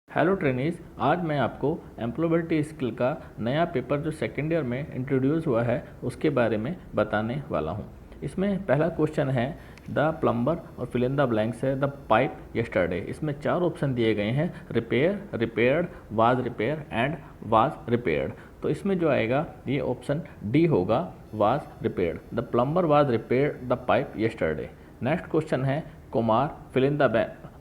Hello trainees, आज मैं आपको एम्प्लॉयबिलिटी स्किल का नया पेपर जो सेकेंड ईयर में इंट्रोड्यूस हुआ है उसके बारे में बताने वाला हूँ। इसमें पहला क्वेश्चन है द प्लम्बर और फिल इन द ब्लैंक्स है द पाइप यस्टरडे। इसमें 4 ऑप्शन दिए गए हैं, repair, repaired, was repair and was repaired. तो इसमें जो आएगा ये ऑप्शन डी होगा, was repaired. The plumber was repaired the pipe yesterday. Next question है Kumar fill in the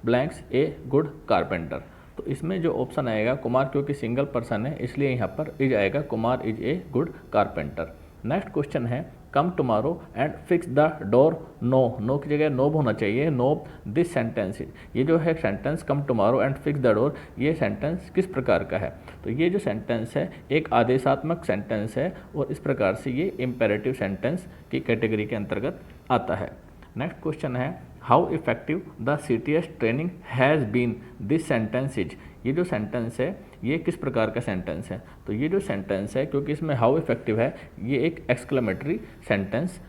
blanks a good carpenter. तो इसमें जो ऑप्शन आएगा कुमार, क्योंकि सिंगल पर्सन है इसलिए यहाँ पर इज आएगा, Kumar is a good carpenter. Next question है come tomorrow and fix the door. No की जगह नोब होना चाहिए, नोब दिस सेंटेंस। ये जो है sentence come tomorrow and fix the door, ये सेंटेंस किस प्रकार का है? तो ये जो सेंटेंस है एक आदेशात्मक सेंटेंस है और इस प्रकार से ये इम्पेरेटिव सेंटेंस की कैटेगरी के अंतर्गत आता है। नेक्स्ट क्वेश्चन है how effective the CTS training has been this sentence is. ये जो सेंटेंस है ये किस प्रकार का सेंटेंस है? तो ये जो सेंटेंस है, क्योंकि इसमें हाउ इफेक्टिव है, ये एक एक्सक्लेमेटरी सेंटेंस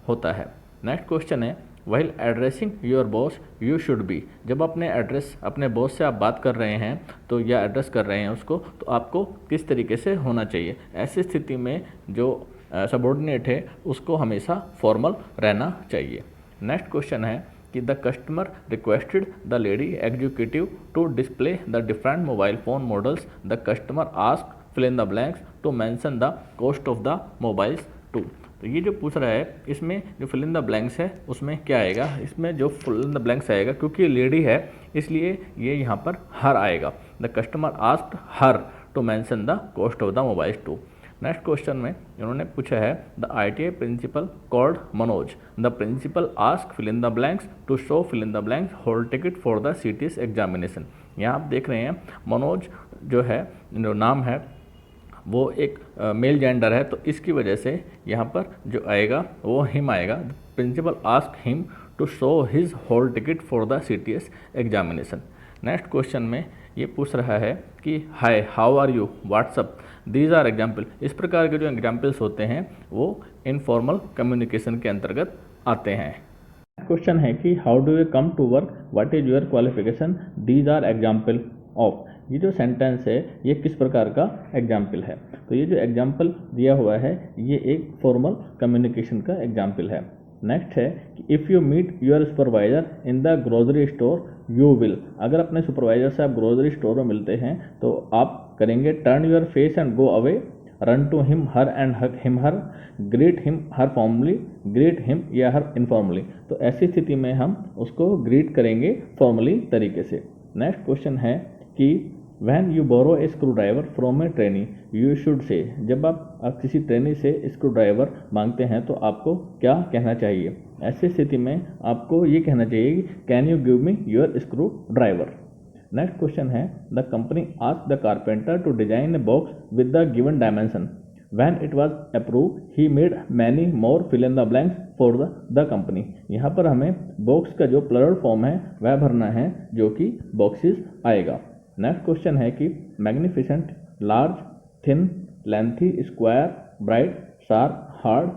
होता है। नेक्स्ट क्वेश्चन है while addressing your boss you should be. जब अपने बॉस से आप बात कर रहे हैं तो या एड्रेस कर रहे हैं उसको, तो आपको किस तरीके से होना चाहिए? ऐसी स्थिति में जो सबॉर्डिनेट है उसको हमेशा फॉर्मल रहना चाहिए। नेक्स्ट क्वेश्चन है कि the customer requested the lady executive to display the different mobile phone models. The customer ask fill in the blanks to mention the cost of the mobiles to. तो ये जो पूछ रहा है इसमें जो फिल इन द ब्लैंक्स है उसमें क्या आएगा? इसमें जो फिल इन द ब्लैंक्स आएगा, क्योंकि लेडी है इसलिए ये यहाँ पर हर her. The customer asked her to mention the cost of the mobiles to. Next question में इन्होंने पूछा है the ITA principal called Manoj. The principal ask fill in the blanks to show fill in the blanks hall ticket for the CTS examination. यहाँ आप देख रहे हैं मनोज जो है, जो नाम है वो एक मेल जेंडर है, तो इसकी वजह से यहाँ पर जो आएगा वो हिम आएगा। The principal ask him to show his hall ticket for the CTS examination. Next question में ये पूछ रहा है कि hi how are you what's up, these are example. इस प्रकार के जो एग्जाम्पल्स होते हैं वो इनफॉर्मल कम्युनिकेशन के अंतर्गत आते हैं। क्वेश्चन है कि how do you come to work, what is your qualification, these are example of. ये जो सेंटेंस है ये किस प्रकार का एग्जाम्पल है? तो ये जो एग्जाम्पल दिया हुआ है ये एक फॉर्मल कम्युनिकेशन का एग्जाम्पल है। नेक्स्ट है कि if you meet your supervisor in the grocery store you will. अगर अपने सुपरवाइजर से आप ग्रोसरी स्टोर में मिलते हैं तो आप करेंगे turn your face and go away, run to him her and hug him her, greet him her formally, greet him या हर इनफॉर्मली। तो ऐसी स्थिति में हम उसको ग्रीट करेंगे फॉर्मली तरीके से। नेक्स्ट क्वेश्चन है कि when you borrow a screwdriver from a trainee you should say. जब आप किसी ट्रेनी से स्क्रू ड्राइवर मांगते हैं तो आपको क्या कहना चाहिए? ऐसी स्थिति में आपको ये कहना चाहिए कि can you give me your screwdriver. Next question है the company ask the carpenter to design a box with the given dimension. When it was approve he made many more fill in the blanks for the company. यहाँ पर हमें box का जो plural form है वह भरना है जो कि बॉक्सेस आएगा। नेक्स्ट क्वेश्चन है कि magnificent, large, thin, lengthy, square, bright, sharp, hard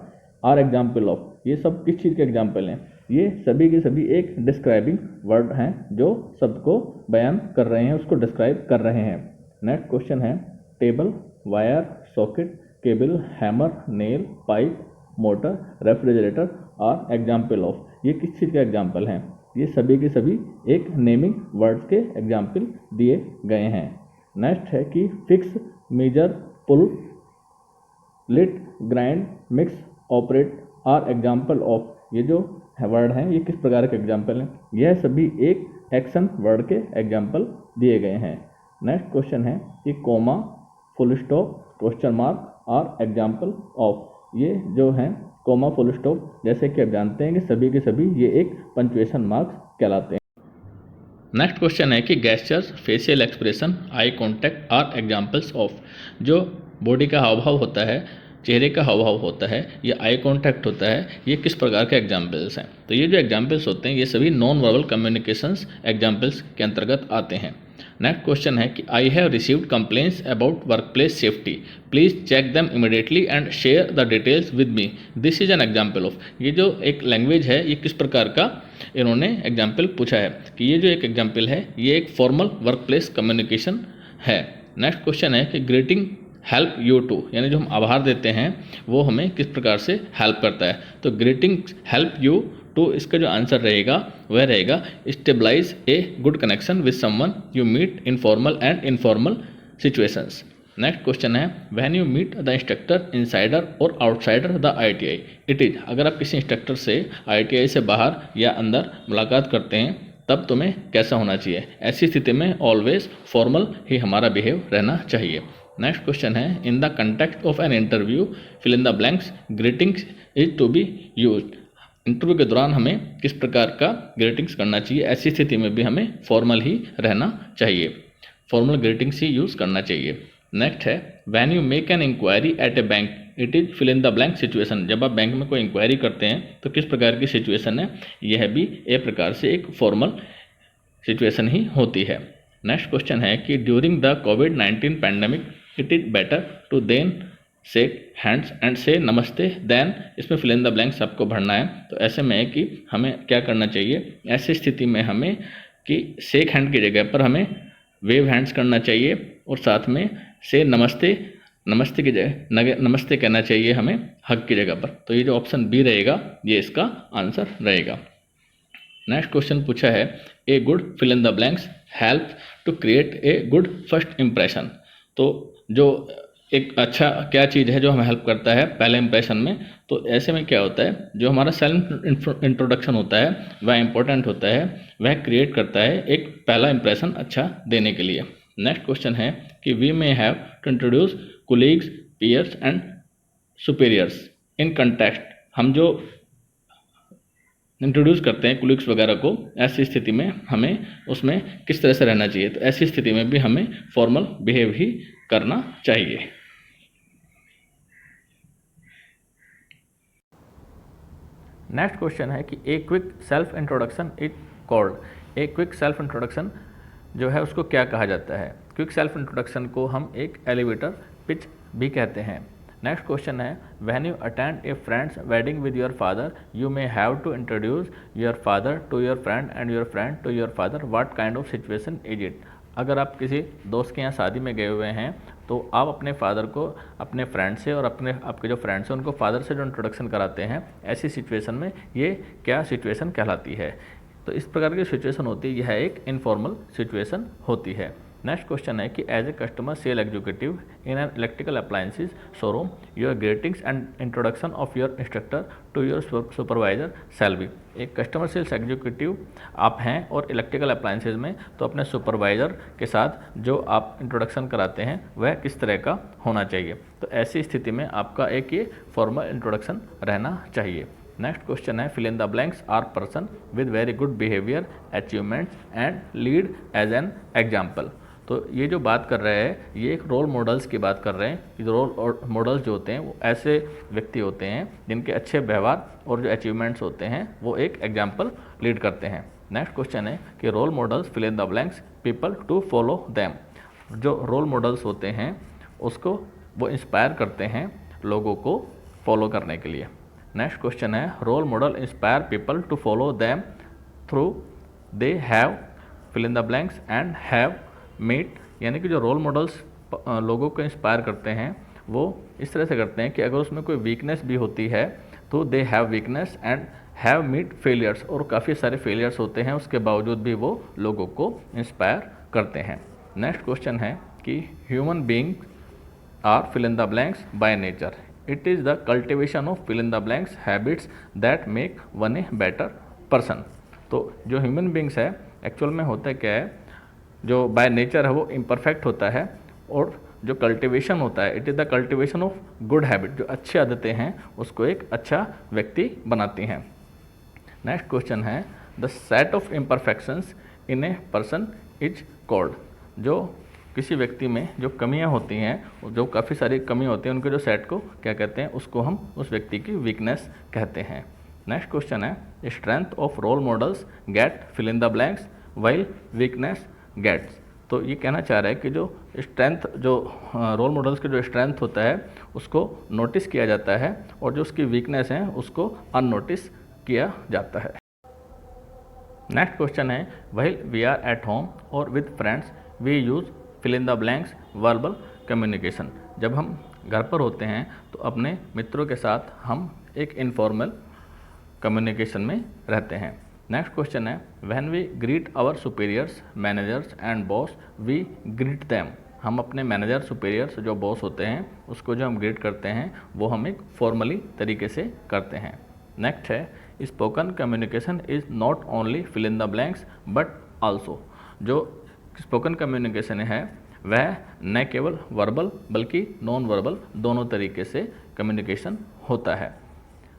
are example of. ये सब किस चीज़ के एग्जाम्पल हैं? ये सभी के सभी एक डिस्क्राइबिंग वर्ड हैं जो सबको बयान कर रहे हैं, उसको डिस्क्राइब कर रहे हैं। नेक्स्ट क्वेश्चन है table, wire, socket, cable, hammer, nail, pipe, motor, refrigerator are example of. ये किस चीज़ के एग्जाम्पल हैं? ये सभी के सभी एक नेमिंग वर्ड्स के एग्जाम्पल दिए गए हैं। नेक्स्ट है कि fix, measure, pull, lit, grind, mix, operate are example of. ये जो वर्ड हैं ये किस प्रकार के एग्जाम्पल हैं? यह सभी एक एक्शन वर्ड के एग्जाम्पल दिए गए हैं। नेक्स्ट क्वेश्चन है कि comma, full stop, question mark are example of. ये जो हैं कोमा, फुल स्टॉप, जैसे कि आप जानते हैं कि सभी के सभी ये एक पंक्चुएशन मार्क्स कहलाते हैं। नेक्स्ट क्वेश्चन है कि gestures, facial expression, eye contact are examples of. जो बॉडी का हाव भाव होता है, चेहरे का हाव भाव होता है, ये आई कॉन्टैक्ट होता है, ये किस प्रकार के एग्जाम्पल्स हैं? तो ये जो एग्जाम्पल्स होते हैं ये सभी नॉन वर्बल कम्युनिकेशंस एग्जाम्पल्स के अंतर्गत आते हैं। नेक्स्ट क्वेश्चन है कि I have received complaints about work place safety, please check them immediately and share the details with me, this is an example of. ये जो एक लैंग्वेज है ये किस प्रकार का इन्होंने एग्जाम्पल पूछा है कि ये जो एक एग्जाम्पल है ये एक फॉर्मल वर्क प्लेस कम्युनिकेशन है। नेक्स्ट क्वेश्चन है कि ग्रीटिंग हेल्प यू टू, यानी जो हम आभार देते हैं वो हमें किस प्रकार से हेल्प करता है। तो ग्रीटिंग हेल्प यू टू, इसका जो आंसर रहेगा वह रहेगा stabilise a good connection with someone you meet in formal and informal situations. Next question है when you meet the instructor insider और outsider the ITI, it is. अगर आप किसी इंस्ट्रक्टर से ITI से बाहर या अंदर मुलाकात करते हैं तब तुम्हें कैसा होना चाहिए। ऐसी स्थिति में ऑलवेज फॉर्मल ही हमारा बिहेव रहना चाहिए। नेक्स्ट क्वेश्चन है in the context of an interview fill in the blanks, greetings is to be used. Interview के दौरान हमें किस प्रकार का ग्रीटिंग्स करना चाहिए, ऐसी स्थिति में भी हमें फॉर्मल ही रहना चाहिए, फॉर्मल ग्रीटिंग्स ही यूज़ करना चाहिए। नेक्स्ट है when you make an enquiry at a bank, it is fill in the blank situation. जब आप बैंक में कोई इंक्वायरी करते हैं तो किस प्रकार की सिचुएशन है, यह भी एक प्रकार से एक फॉर्मल सिचुएशन ही होती है। नेक्स्ट क्वेश्चन है कि ड्यूरिंग द कोविड-19 pandemic it is better to then shake hands and say namaste then, इसमें फिल इन द ब्लैंक्स आपको भरना है। तो ऐसे में है कि हमें क्या करना चाहिए, ऐसी स्थिति में हमें कि शेक हैंड की जगह पर हमें वेव हैंड्स करना चाहिए और साथ में से नमस्ते की जगह नमस्ते कहना चाहिए हमें हग की जगह पर। तो ये जो ऑप्शन बी रहेगा ये इसका आंसर रहेगा। नेक्स्ट क्वेश्चन पूछा है a good fill in the blanks help to create a good first impression. तो जो एक अच्छा क्या चीज़ है जो हमें हेल्प करता है पहले इंप्रेशन में, तो ऐसे में क्या होता है जो हमारा सेल्फ इंट्रोडक्शन होता है वह इंपॉर्टेंट होता है, वह क्रिएट करता है एक पहला इंप्रेशन अच्छा देने के लिए। नेक्स्ट क्वेश्चन है कि we may have to introduce colleagues, peers and superiors in context. हम जो इंट्रोड्यूस करते हैं कोलीग्स वगैरह को, ऐसी स्थिति में हमें उसमें किस तरह से रहना चाहिए। तो ऐसी स्थिति में भी हमें फॉर्मल बिहेव ही करना चाहिए। नेक्स्ट क्वेश्चन है कि a quick self introduction is called. A quick self introduction जो है उसको क्या कहा जाता है। क्विक सेल्फ इंट्रोडक्शन को हम एक एलिवेटर पिच भी कहते हैं। नेक्स्ट क्वेश्चन है when you attend a friend's wedding with your father you may have to introduce your father to your friend and your friend to your father, what kind of situation is it. अगर आप किसी दोस्त के यहाँ शादी में गए हुए हैं तो आप अपने फादर को अपने फ्रेंड से और आपके जो फ्रेंड्स हैं उनको फादर से जो इंट्रोडक्शन कराते हैं, ऐसी सिचुएशन में ये क्या सिचुएशन कहलाती है। तो इस प्रकार की सिचुएशन होती है, यह एक इनफॉर्मल सिचुएशन होती है। नेक्स्ट क्वेश्चन है कि as a customer sale executive in an electrical appliances showroom your greetings and introduction of your instructor to your supervisor shall be. एक कस्टमर सेल्स एग्जीक्यूटिव आप हैं और इलेक्ट्रिकल अप्लायंसेज में, तो अपने सुपरवाइजर के साथ जो आप इंट्रोडक्शन कराते हैं वह किस तरह का होना चाहिए। तो ऐसी स्थिति में आपका एक ये फॉर्मल इंट्रोडक्शन रहना चाहिए। नेक्स्ट क्वेश्चन है fill in the blanks are person with very good behaviour achievements and lead as an example. तो ये जो बात कर रहे हैं ये एक रोल मॉडल्स की बात कर रहे हैं। ये रोल मॉडल्स जो होते हैं वो ऐसे व्यक्ति होते हैं जिनके अच्छे व्यवहार और जो अचीवमेंट्स होते हैं वो एक एग्जाम्पल लीड करते हैं। नेक्स्ट क्वेश्चन है कि role models fill in the blanks people to follow them. जो रोल मॉडल्स होते हैं उसको वो इंस्पायर करते हैं लोगों को फॉलो करने के लिए। नेक्स्ट क्वेश्चन है role model inspire people to follow them through they have fill in the blanks and have met. यानी कि जो रोल मॉडल्स लोगों को इंस्पायर करते हैं वो इस तरह से करते हैं कि अगर उसमें कोई वीकनेस भी होती है तो they have weakness and have meet failures, और काफ़ी सारे फेलियर्स होते हैं उसके बावजूद भी वो लोगों को इंस्पायर करते हैं। नेक्स्ट क्वेश्चन है कि human being are fill in the blanks by nature, it is the cultivation of fill in the blanks habits that make one a better person. तो जो ह्यूमन बींग्स है एक्चुअल में होता क्या है, जो बाय नेचर है वो इम्परफेक्ट होता है, और जो कल्टिवेशन होता है it is the cultivation of good habit, जो अच्छी आदतें हैं उसको एक अच्छा व्यक्ति बनाती हैं। नेक्स्ट क्वेश्चन है the set of imperfections in a person is called. जो किसी व्यक्ति में जो कमियां होती हैं, जो काफ़ी सारी कमी होती हैं, उनके जो सेट को क्या कहते हैं, उसको हम उस व्यक्ति की वीकनेस कहते हैं। नेक्स्ट क्वेश्चन है strength of role models get fill in the blanks while weakness gets. तो ये कहना चाह रहा है कि जो स्ट्रेंथ, जो रोल मॉडल्स के जो स्ट्रेंथ होता है उसको नोटिस किया जाता है और जो उसकी वीकनेस है उसको अननोटिस किया जाता है। नेक्स्ट क्वेश्चन है, while we are at home और with friends we use fill in the blanks verbal communication. जब हम घर पर होते हैं तो अपने मित्रों के साथ हम एक इनफॉर्मल कम्युनिकेशन में रहते हैं। नेक्स्ट क्वेश्चन है, when we greet our superiors managers and boss we greet them. हम अपने मैनेजर सुपीरियर्स जो बॉस होते हैं उसको जो हम ग्रीट करते हैं वो हम एक फॉर्मली तरीके से करते हैं। नेक्स्ट है, spoken communication is not only fill in the blanks but also. जो स्पोकन कम्युनिकेशन है वह न केवल वर्बल बल्कि नॉन वर्बल दोनों तरीके से कम्युनिकेशन होता है।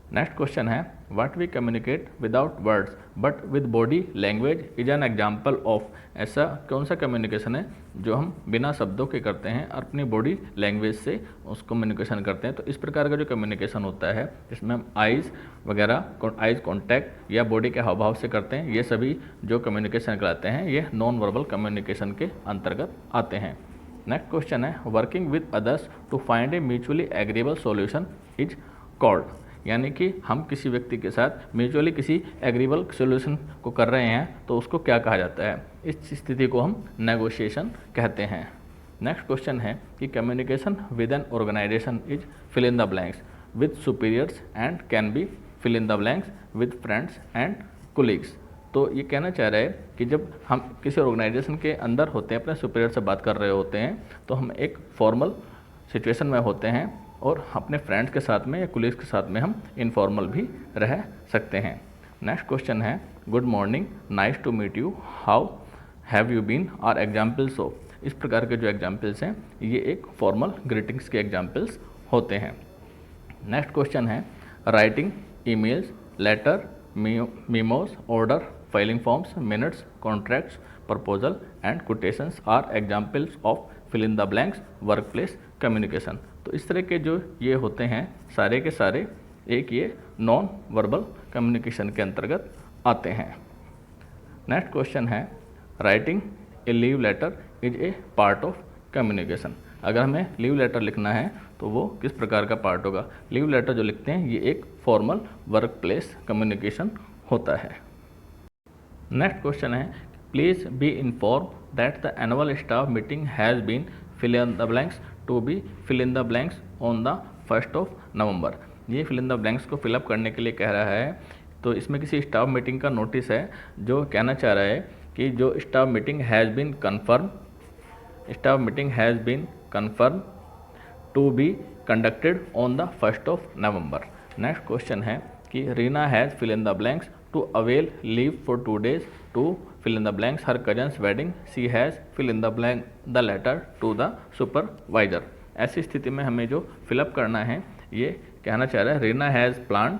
नेक्स्ट क्वेश्चन है, what we communicate without words but with body language is an example of. ऐसा कौन सा कम्युनिकेशन है जो हम बिना शब्दों के करते हैं और अपनी बॉडी लैंग्वेज से उस कम्युनिकेशन करते हैं। तो इस प्रकार का जो कम्युनिकेशन होता है जिसमें हम आइज़ वगैरह, आइज़ कॉन्टैक्ट या बॉडी के हाव भाव से करते हैं, ये सभी जो कम्युनिकेशन कराते हैं ये नॉन वर्बल कम्युनिकेशन के अंतर्गत आते हैं। नेक्स्ट क्वेश्चन है, working with others to find a mutually agreeable solution is called. यानी कि हम किसी व्यक्ति के साथ म्यूचुअली किसी एग्रीबल सोल्यूशन को कर रहे हैं तो उसको क्या कहा जाता है, इस स्थिति को हम नेगोशिएशन कहते हैं। नेक्स्ट क्वेश्चन है कि communication with an organisation is fill in the blanks with superiors and can be fill in the blanks with friends and colleagues. तो ये कहना चाह रहा है कि जब हम किसी ऑर्गेनाइजेशन के अंदर होते हैं, अपने सुपीरियर से बात कर रहे होते हैं, तो हम एक फॉर्मल सिचुएशन में होते हैं और अपने फ्रेंड्स के साथ में या कुलीग्स के साथ में हम इनफॉर्मल भी रह सकते हैं। नेक्स्ट क्वेश्चन है, good morning, nice to meet you, how have you been are examples of. इस प्रकार के जो एग्जाम्पल्स हैं ये एक फॉर्मल ग्रीटिंग्स के एग्जाम्पल्स होते हैं। नेक्स्ट क्वेश्चन है, writing emails, letter, memos, order, filing forms, minutes, contracts, proposal and quotations are examples of fill in the blanks work place communication. तो इस तरह के जो ये होते हैं सारे के सारे एक ये नॉन वर्बल कम्युनिकेशन के अंतर्गत आते हैं। नेक्स्ट क्वेश्चन है, writing a leave letter is a part of communication. अगर हमें लीव लेटर लिखना है तो वो किस प्रकार का पार्ट होगा। लीव लेटर जो लिखते हैं ये एक फॉर्मल वर्क प्लेस कम्युनिकेशन होता है। नेक्स्ट क्वेश्चन है, please be inform that the annual staff meeting has been fill in the blanks to be fill in the blanks on the 1 November. ये fill in the blanks को fill up करने के लिए कह रहा है। तो इसमें किसी स्टाफ मीटिंग का नोटिस है जो कहना चाह रहा है कि जो staff meeting has been confirm, staff meeting has been confirm to be conducted on the 1 November. Next question है कि Reena has fill in the blanks to avail leave for 2 days to fill in the blanks her cousin's wedding, she has fill in the blank the letter to the supervisor। ऐसी स्थिति में हमें जो fill up करना है ये कहना चाह रहा है, Reena has plan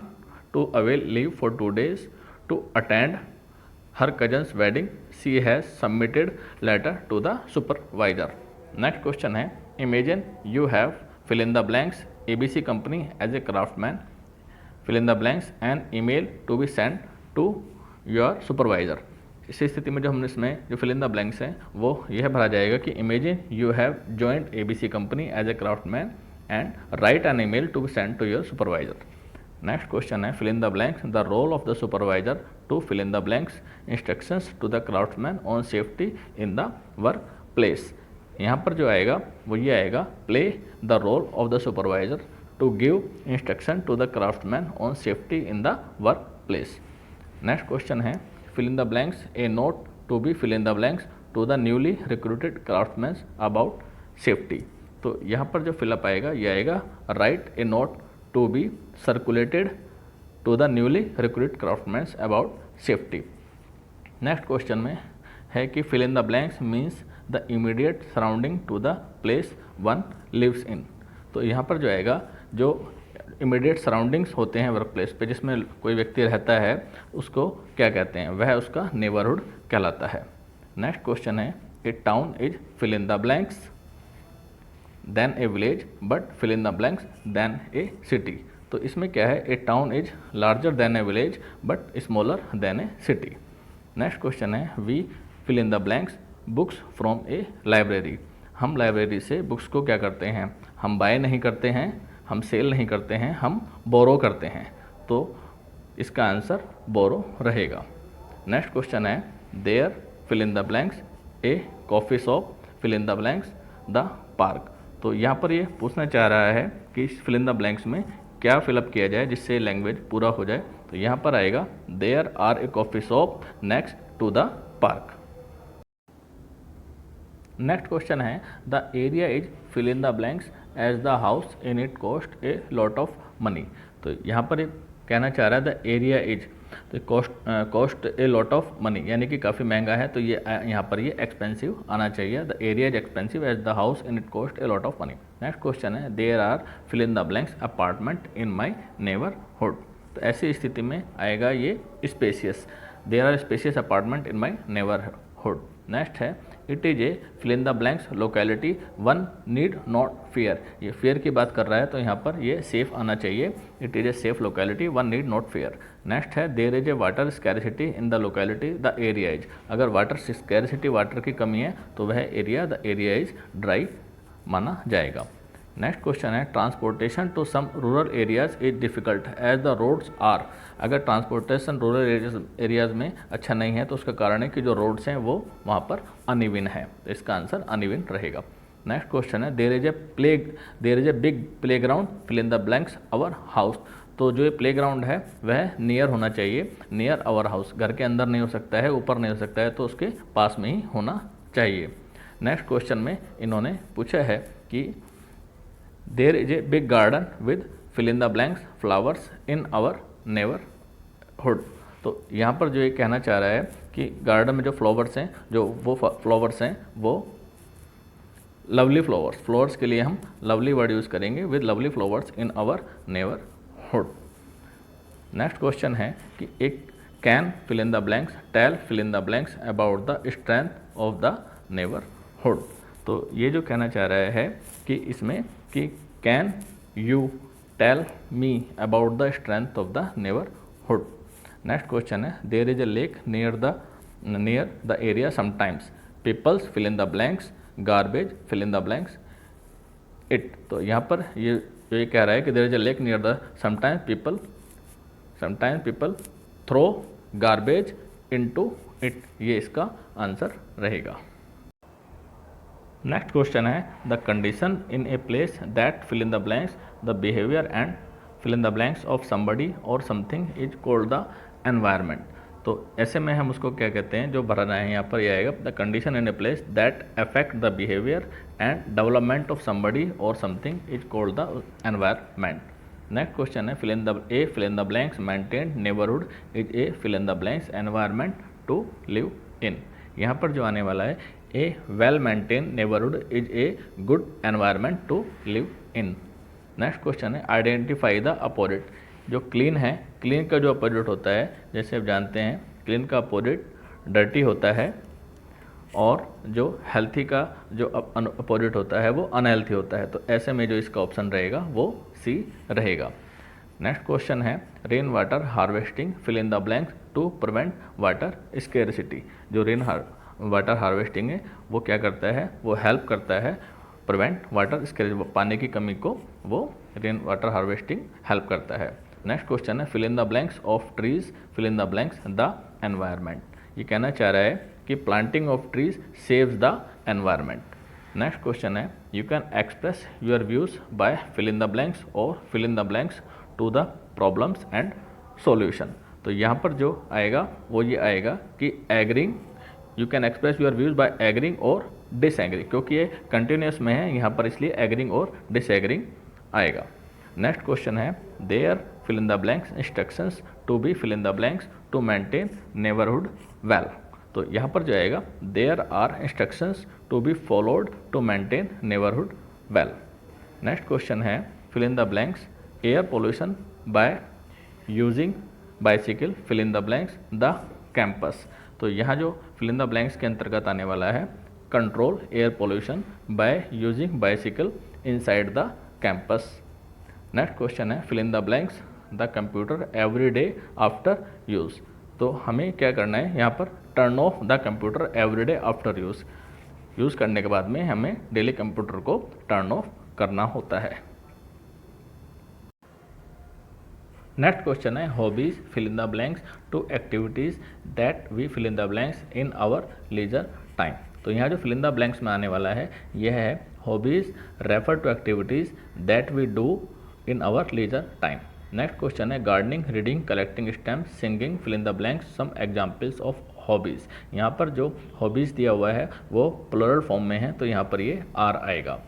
to avail leave for 2 days to attend her cousin's wedding, she has submitted letter to the supervisor. Next question है, imagine you have fill in the blanks ABC company as a craftsman, fill in the blanks and email to be send to your supervisor. इस स्थिति में जो हमने इसमें जो fill in the blanks हैं वो यह भरा जाएगा कि imagine you have joined ABC company as a craftsman and write an email to be send to your supervisor. Next question है, fill in the blanks the role of the supervisor to fill in the blanks instructions to the craftsman on safety in the work place. यहाँ पर जो आएगा वो ये आएगा, play the role of the supervisor to give instruction to the craftsman on safety in the work place. Next question है, fill in the blanks a note to be fill in the blanks to the newly recruited craftsmen about safety। तो यहाँ पर जो fill up आएगा ये आएगा, write a note to be circulated to the newly recruited craftsmen about safety। Next question में है कि fill in the blanks means the immediate surrounding to the place one lives in। तो यहाँ पर जो आएगा जो इमीडिएट सराउंडिंग्स होते हैं वर्क प्लेस पे जिसमें कोई व्यक्ति रहता है उसको क्या कहते हैं, वह उसका नेबरहुड कहलाता है। नेक्स्ट क्वेश्चन है, a town is fill in the blanks than a village but fill in the blanks than a city. तो इसमें क्या है, a town is larger than a village but smaller than a city. Next question है, we fill in the blanks books from a library. हम library से books को क्या करते हैं, हम बाय नहीं करते हैं, हम सेल नहीं करते हैं, हम बोरो करते हैं। तो इसका आंसर बोरो रहेगा। नेक्स्ट क्वेश्चन है there fill in the blanks a coffee shop fill in the blanks the park. तो यहाँ पर ये पूछना चाह रहा है कि इस फिल इन द ब्लैंक्स में क्या फिलअप किया जाए जिससे लैंग्वेज पूरा हो जाए। तो यहाँ पर आएगा there are a coffee shop next to the park. Next question है the area is fill in the blanks as the house in it cost a lot of money. तो यहाँ पर कहना चाह रहा है द एरिया इज, तो cost a lot of money यानी कि काफ़ी महंगा है, तो ये यहाँ पर ये एक्सपेंसिव आना चाहिए। The area is expensive as the house in it cost a lot of money. Next question है there are fill in the blanks apartment in my neighbourhood. तो ऐसी स्थिति में आएगा ये spacious, there are spacious apartment in my neighbourhood. Next है it is a fill in the blanks locality one need not fear. ये fear की बात कर रहा है तो यहाँ पर ये सेफ आना चाहिए। It is a safe locality one need not fear. Next है there is a water scarcity in the locality the area is. अगर वाटर स्कैरसिटी, वाटर की कमी है तो वह area, the area is dry माना जाएगा। नेक्स्ट क्वेश्चन है transportation to some rural areas is difficult as the roads are. अगर ट्रांसपोर्टेशन रूरल एरियाज में अच्छा नहीं है तो उसका कारण है कि जो रोड्स हैं वो वहाँ पर अनइवन है, तो इसका आंसर अनइवन रहेगा। नेक्स्ट क्वेश्चन है there is a big playground fill in the blanks our house. तो जो ये प्ले ग्राउंड है वह नियर होना चाहिए, नियर आवर हाउस। घर के अंदर नहीं हो सकता है, ऊपर नहीं हो सकता है, तो उसके पास में ही होना चाहिए। नेक्स्ट क्वेश्चन में इन्होंने पूछा है कि there is a big garden with fill in the blanks flowers in our neighbourhood. तो यहाँ पर जो ये कहना चाह रहा है कि गार्डन में जो फ्लावर्स हैं, जो वो फ्लावर्स हैं वो लवली फ्लावर्स, फ्लावर्स के लिए हम लवली वर्ड यूज़ करेंगे, with lovely flowers in our neighbourhood. Next question है कि एक can fill in the blanks tell fill in the blanks about the strength of the neighbourhood. तो ये जो कहना चाह रहा है कि इसमें कि can you tell me about the strength of the neighbourhood. Next question है there is a lake near the area sometimes peoples fill in the blanks garbage fill in the blanks it. तो यहाँ पर ये कह रहा है कि there is a lake near the sometimes people throw garbage into it. ये इसका आंसर रहेगा। नेक्स्ट क्वेश्चन है the condition in a place that fill in the blanks the behaviour and fill in the blanks of somebody और something is called the environment. तो ऐसे में हम उसको क्या कहते हैं, जो भरना है यहाँ पर यह आएगा the condition in a place that affect the behaviour and development of somebody और something is called the environment. Next question है fill in the blanks maintain neighbourhood is a fill in the blanks environment to live in. यहाँ पर जो आने वाला है a well maintain neighbourhood is a good environment to live in. Next question है identify the opposite. जो clean है, clean का जो अपोजिट होता है, जैसे आप जानते हैं क्लीन का अपोजिट डर्टी होता है और जो हेल्थी का जो अपोजिट होता है वो अनहेल्थी होता है। तो ऐसे में जो इसका ऑप्शन रहेगा वो सी रहेगा। नेक्स्ट क्वेश्चन है rain water harvesting fill in the blanks to prevent water scarcity. जो रेन वाटर हार्वेस्टिंग है वो क्या करता है, वो हेल्प करता है प्रिवेंट वाटर स्केरसिटी, पानी की कमी को वो रेन वाटर हार्वेस्टिंग हेल्प करता है। नेक्स्ट क्वेश्चन है fill in the blanks of trees fill in the blanks the environment. ये कहना चाह रहा है कि planting of trees saves the environment. Next question है you can express your views by fill in the blanks और fill in the blanks to the problems and solution. तो यहाँ पर जो आएगा वो ये आएगा कि agreeing, you can express your views bye agreeing और डिसएग्रीइंग, क्योंकि ये कंटिन्यूस में है यहाँ पर, इसलिए एग्रीइंग और डिसएग्रीइंग आएगा। नेक्स्ट क्वेश्चन है there fill in the blanks instructions to be fill in the blanks to maintain neighbourhood well. तो यहाँ पर जो आएगा there are instructions to be followed to maintain neighbourhood well. Next question है fill in the blanks air pollution by using bicycle fill in the blanks the campus. तो यहाँ जो fill in the blanks के अंतर्गत आने वाला है control air pollution by using bicycle inside the campus. Next question है fill in the blanks the computer every day after use. तो हमें क्या करना है, यहाँ पर turn off the computer everyday after use करने के बाद में हमें डेली कंप्यूटर को टर्न ऑफ करना होता है। नेक्स्ट क्वेश्चन है hobbies fill in the blanks to activities that we fill in the blanks in our leisure time. तो यहाँ जो फिल इन द ब्लैंक्स में आने वाला है यह है hobbies refer to activities that we do in our leisure time. Next question है gardening, reading, collecting stamp, singing, fill in the blanks some examples of hobbies. यहाँ पर जो हॉबीज़ दिया हुआ है वो प्लूरल फॉर्म में है तो यहाँ पर ये आर आएगा।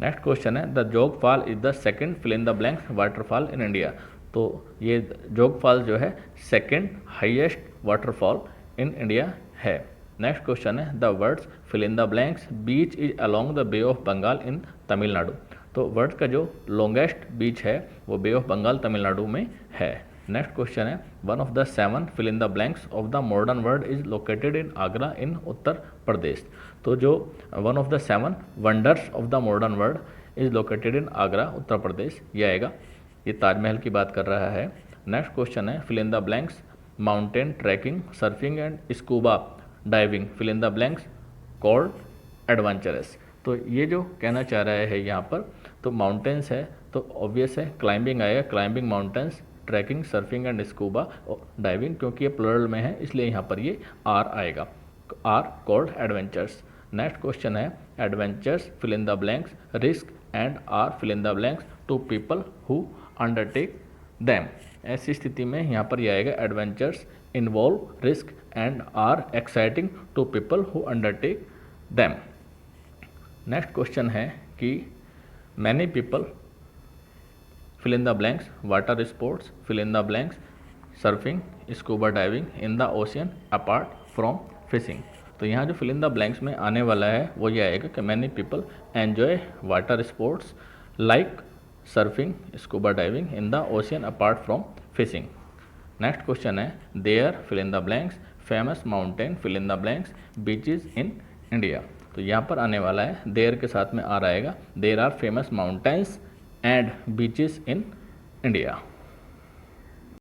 नेक्स्ट क्वेश्चन है the Jog fall is the second fill in the blanks waterfall in India. तो ये जोग फॉल जो है second highest waterfall in India है। नेक्स्ट क्वेश्चन है the words fill in the blanks beach is along the bay of Bengal in Tamil Nadu. तो words का जो longest बीच है वो बे ऑफ बंगाल तमिलनाडु में है। नेक्स्ट क्वेश्चन है one of the 7 fill in the blanks of the modern world is located in Agra in Uttar Pradesh. तो जो one of the 7 wonders of the modern world is located in Agra Uttar Pradesh ये आएगा। ये ताजमहल की बात कर रहा है। नेक्स्ट क्वेश्चन है fill in the blanks mountain trekking, surfing and scuba diving fill in the blanks called adventurous. तो ये जो कहना चाह रहा है यहाँ पर तो माउंटेन्स है तो ऑब्वियस है क्लाइंबिंग आएगा, climbing mountains, trekking, surfing and scuba diving, क्योंकि ये प्लूरल में है इसलिए यहाँ पर ये आर आएगा, are called adventures. Next question है adventures fill in the blanks, risk and are fill in the blanks to people who undertake them. ऐसी स्थिति में यहाँ पर यह आएगा adventures involve risk and are exciting to people who undertake them. Next question है कि many people fill in the blanks water sports fill in the blanks surfing, scuba diving in the ocean apart from fishing. तो यहाँ जो fill in the blanks में आने वाला है वो ये आएगा कि many people enjoy water sports like surfing, scuba diving in the ocean apart from fishing. Next question है there fill in the blanks famous mountain fill in the blanks beaches in India. तो यहाँ पर आने वाला है there के साथ में आ रहेगा there are famous mountains and beaches in India.